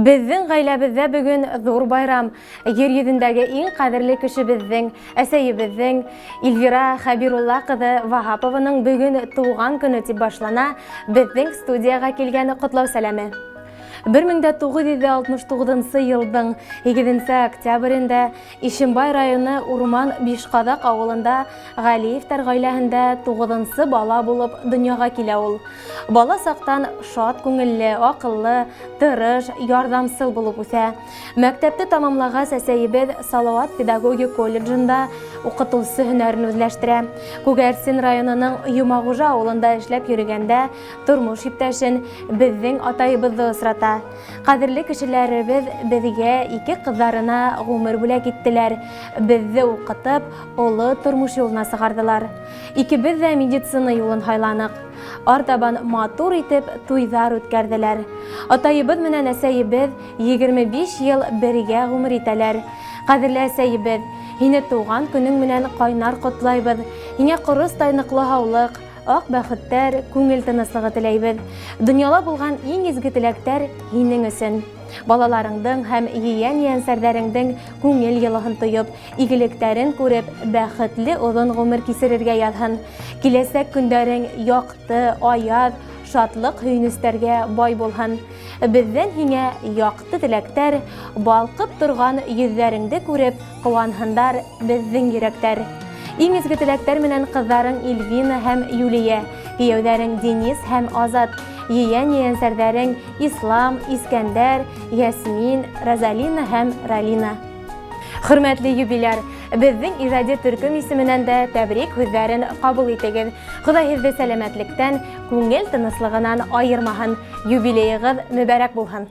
Безнең гаиләбездә бүген зур байрам. Йер йөзендәге иң кадерле кеше безнең, әсәебезнең Эльвира Хәбирулла кызы Вахапованың бүген туган көне дип башлана. Безнең студияга килгән котлау сәламе. 1969 елның 2 октябрендә Ишембай районы Урман Бишкадак авылында Галиевтар гаиләһендә 9 бала булып дөньяга килә ул. Бала сактан шат күңелле, акыллы, тырыш, ярдәмсыл булып үсә. Мәктәпте тамамлагач әсәебез Салават педагогик колледжында укытучы һөнәрен үзләштерә. Күгәрсен районының Юмагужа авылында эшләп йөргәндә тормыш иптәшен безнең атайыбызны осрата. Кадерле кешеләребез безгә ике кызларына гомер бүләк иттеләр. Безне укытып, олы тормыш юлына сыгардылар. Икебез дә медицина юлын хайланык. Артабан матур итеп туйдар үткәрделәр. Атайыбыз менән әсәебез 25 ел бергә гомер итәләр. Кадерле әсәебез, һине туган көнең менән кайнар котлайбыз. Һиңә корыс тайныклы һаулык, ак бәхеттәр, күңел тыныслыгы теләйбез. Дөньяда булган иң изге теләктәр һинең өчен. Балаларыңдың һәм ейән-ейәнсәрдәреңдең күңел йылыһын тоеп, игелекләрен күреп, бәхетле озын гомер кисерергә язһын. Киләсәк көндәрең якты, аяз, шатлык һөйнүстәргә бай булһын. Бездән һиңә якты теләктәр, балкып торган йөзләреңде күреп, куанһындар безнең йөрәктәр. Иң изге теләктәр менән кызларың Эльвина һәм Юлия, кияүләрең Денис һәм Азат, ейән-ейәнсәрдәрең Ислам, Искәндәр, Ясмин, Розалина һәм Ралина. Хөрмәтле юбиляр, безнең иҗади төркем исеменнән дә тәбрик һүзләрен кабул итегез. Ходай һезне сәламәтлектән, күңел тыныслыгыннан аермаһын. Юбилеегыз мөбарәк булһын.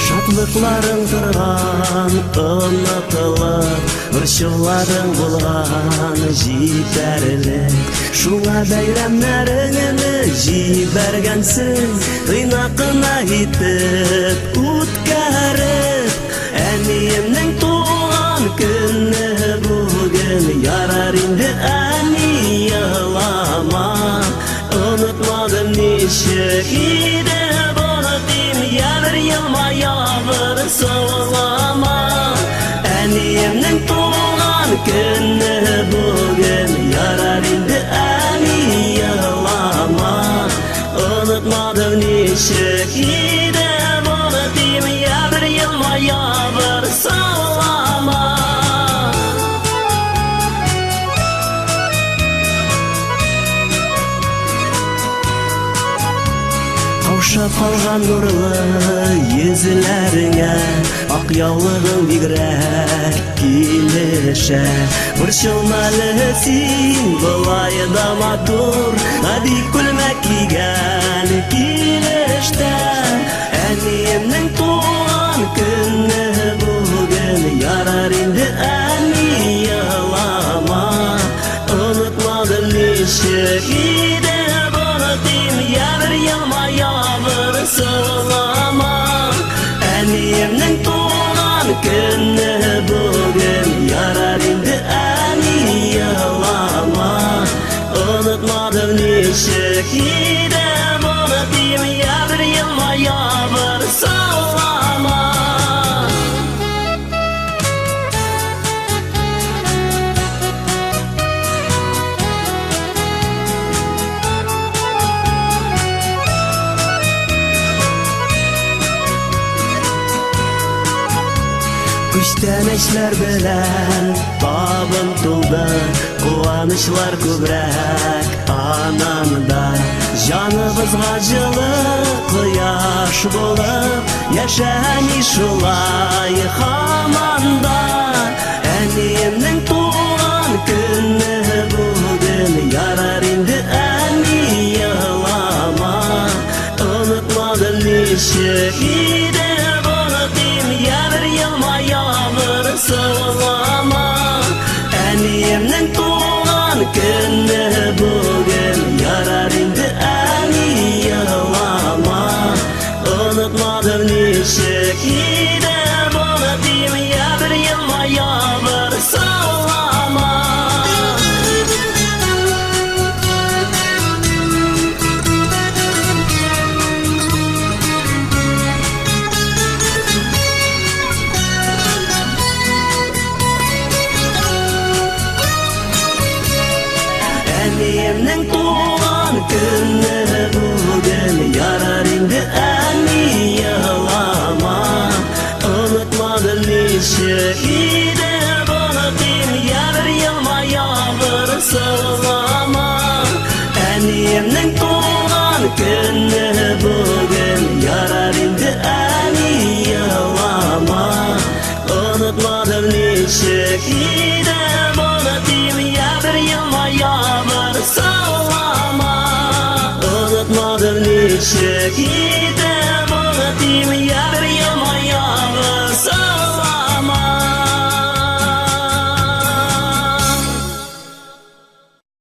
Шатлыкларың торган, онытылып, борчуларың булган җитәрлек. Шуңа бәйрәмнәреңне җибәргәнсең, тыйнакына итеп үткәреп. Әниемнең туган көне бүген, ярар инде әни елама. Онытмадым ничек иде Ябыр елма, ябыр сылама. Әниемнең туган көне бүген, ярар инде әни елама. Онытмадым ничек иде буны дим, ябыр елма, ябыр сылама. Каушап калган нурлы йөзләреңә, ак яулыгың бигрәк килешә. Борчылмалы син, болай да матур, бик күлмәк кигән килештә. Әниемнең туган көне бүген, ярар инде әни елама. Онытмадым ничек иде буны дим, ябыр елма, ябыр сылама. Әниемнең туган көне бүген, ярар инде әни елама. Онытмадым ничек иде буны дим, ябыр елма, ябыр сылама. Күчтәнәчләр белән табын тулды, куанычлар күбрәк анамда. Җаныбызга җылы кояш булып, яшәми шулай һаманда. Әниемнең туган көне бүген, ярар инде әни елама. Онытмадым nişik ide Bulutayım ya bir yılma ya bir sığlama Annemnin tuğan günü bugün Yarar indi ani yığlama Unutmadım nişik ide Bulutayım ya bir yılma ya bir sığlama Annemnin tuğan günü bugün Yarar indi ani yığlama Unutmadım nişik ide Bulutayım ya bir yılma ya bir sığlama Annemnin tuğan günü bugün Yarar indi ani yığlama Unutmadım nişik ide Bulutayım ya bir yılma ya bir sığlama Unutmadım nişik ide Bulutayım ya